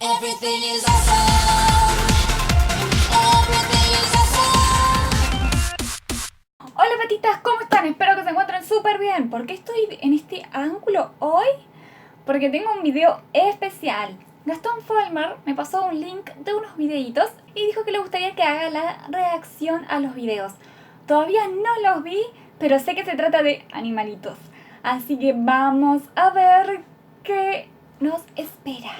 Everything is awesome. Everything is awesome. Hola patitas, ¿cómo están? Espero que se encuentren súper bien. ¿Por qué estoy en este ángulo hoy? Porque tengo un video especial. Gaston me pasó un link de unos videitos y dijo que le gustaría que haga la reacción a los videos. Todavía no los vi, pero sé que se trata de animalitos. Así que vamos a ver qué nos espera.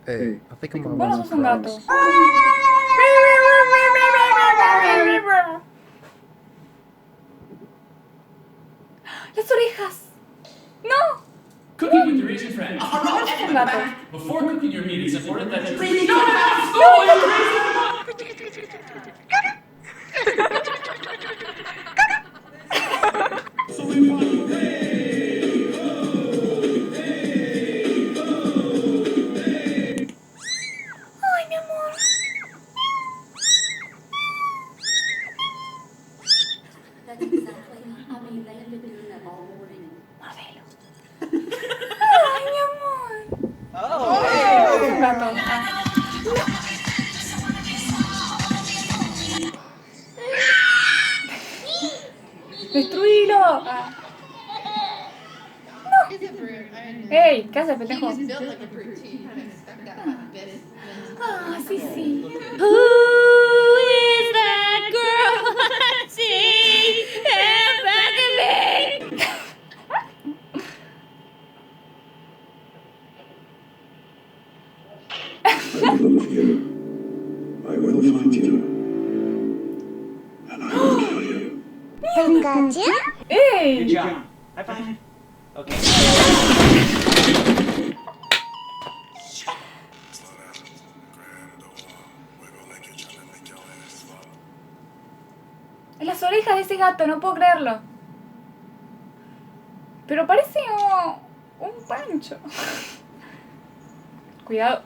Hey, I think I'm on Vos no one sos un gato. ¡Las orejas! ¡No! Cooking with your Asian friends. No sos un gato. Before cooking your meat, it's important that you Please don't have someone ¡Ay, mi amor! That's exactly. I mean, they have been doing that all morning. Mordelo. ¡Ay, mi amor! Oh, es un gato. Ah. ¡Destruílo! Ah. ¡Ey! ¿Qué haces, pendejo? Ah, sí, sí. Who is that girl I see in back of me? I will look for you. I will find you. And I will kill you. ¡Ey! Good job. High five. Okay. Las orejas de ese gato, no puedo creerlo. Pero parece un pancho. Cuidado.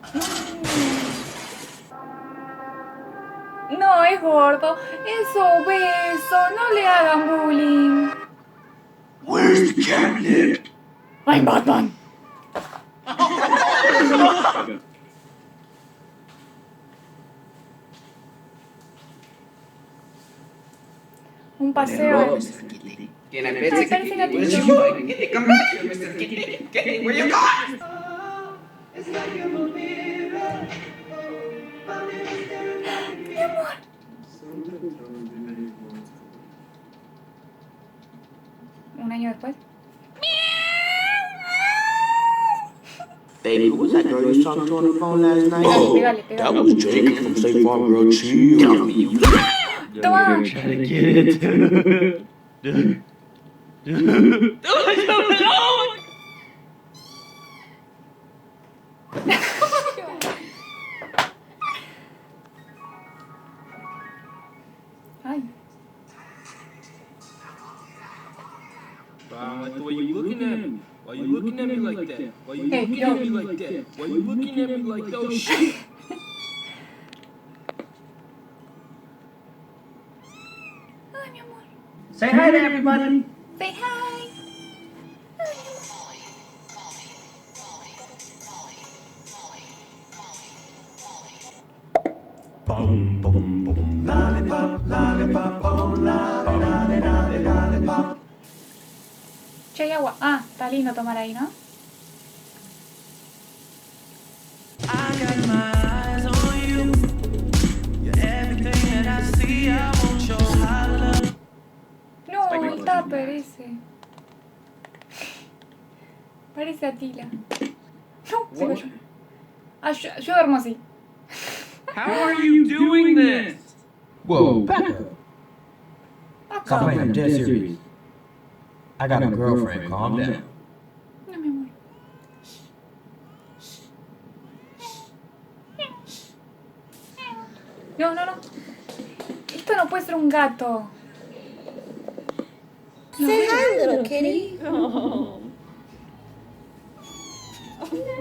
No, es gordo, es obeso, no le hagan bullying. Where's the catnip? ¡Ay, Batman! Un paseo. Can I Ay, parece gatito. Where's your boy? Kitty, come back here, Mr. Kitty. Kitty, where you going? Mi amor. Un año después. Baby, was that girl you talked to on the phone last night? Pégale, That pégale. was Jacob from State Farm, girl. Chill. Toma. Ay. I like the way you looking at me. Why you looking at me like that? Why you Hey, looking at me like that? Why you looking at me like that? Oh shit! Ay, mi amor. Say hi to everybody. Say hi. Che, hay agua. Ah, está lindo tomar ahí, ¿no? No, el tupper ese. Parece Atila. No, sigo yo. Ah, yo duermo así. How are you doing this? Whoa, back up. Stop Acá. playing, I'm dead serious. I got a girlfriend, calm down. No, mi amor. No, no, no. Esto no puede ser un gato. Say hi, little kitty.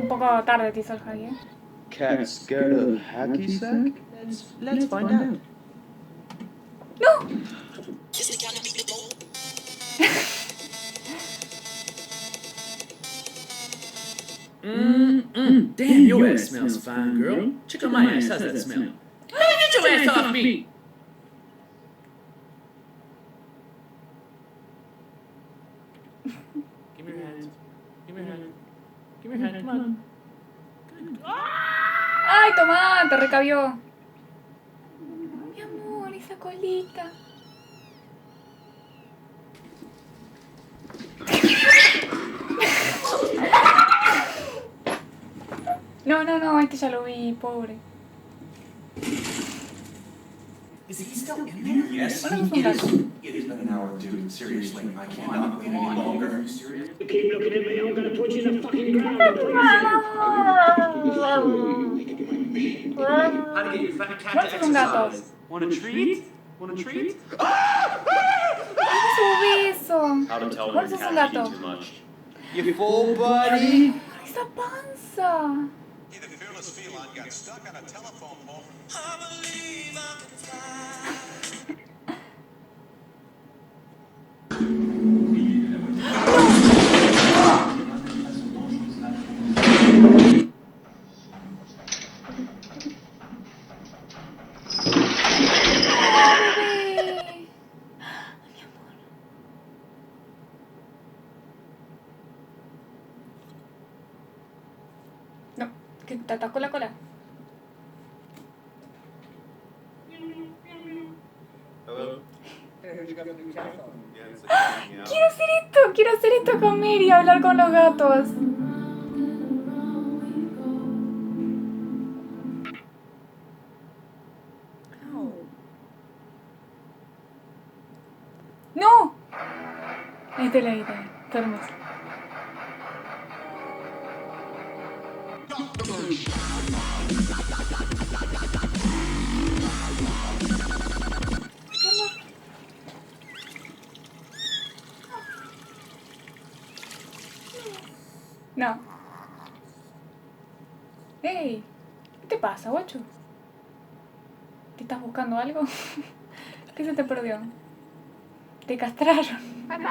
Un poco tarde te hizo el Javi, ¿eh? cat scared of hacky sack? Let's find out. ¡No! Damn, your ass smells fine, girl. Check out my ass. How's that smell? Man, get your ass off me! Give me your hand. Give me your hand. Give me your hand. Come on. ¡Ay, toma! Te recabió. Mi amor, esa colita. No, este ya lo vi, pobre. Is he still in there? Yes, Hola, it un is. gato. It has been an hour, dude. Seriously, I cannot wait any longer. Keep looking at me, I'm gonna put you in the fucking ground. How to get your fat cat ¿Cuántos to son gatos? exercise? Want a treat? Want a treat? Su beso. How to tell ¿Cuántos son gatos? much. You full, buddy? Esa panza. The fearless feline got stuck on a telephone pole. No, que te atacó la cola. Hello? Quiero hacer esto con Miri, hablar con los gatos. ¡No! Ahí está, está hermoso. No. ¡Ey! ¿Qué te pasa, guacho? ¿Te estás buscando algo? ¿Qué se te perdió? Te castraron. Bueno.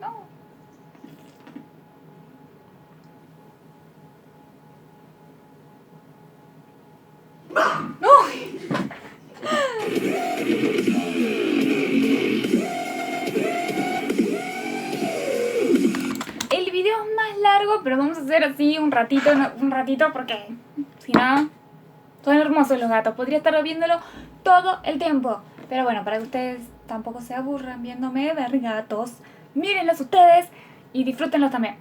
No. ¡No! El video es más largo, pero vamos a hacer así un ratito porque si no, son hermosos los gatos. Podría estar viéndolo todo el tiempo. Pero bueno, para que ustedes tampoco se aburran viéndome ver gatos, mírenlos ustedes y disfrútenlos también.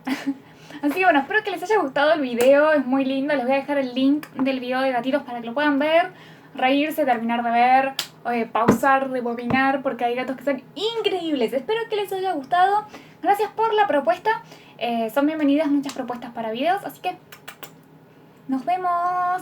Así que bueno, espero que les haya gustado el video, es muy lindo. Les voy a dejar el link del video de gatitos para que lo puedan ver, reírse, terminar de ver, pausar, rebobinar, porque hay gatos que son increíbles. Espero que les haya gustado. Gracias por la propuesta. Son bienvenidas muchas propuestas para videos, así que nos vemos.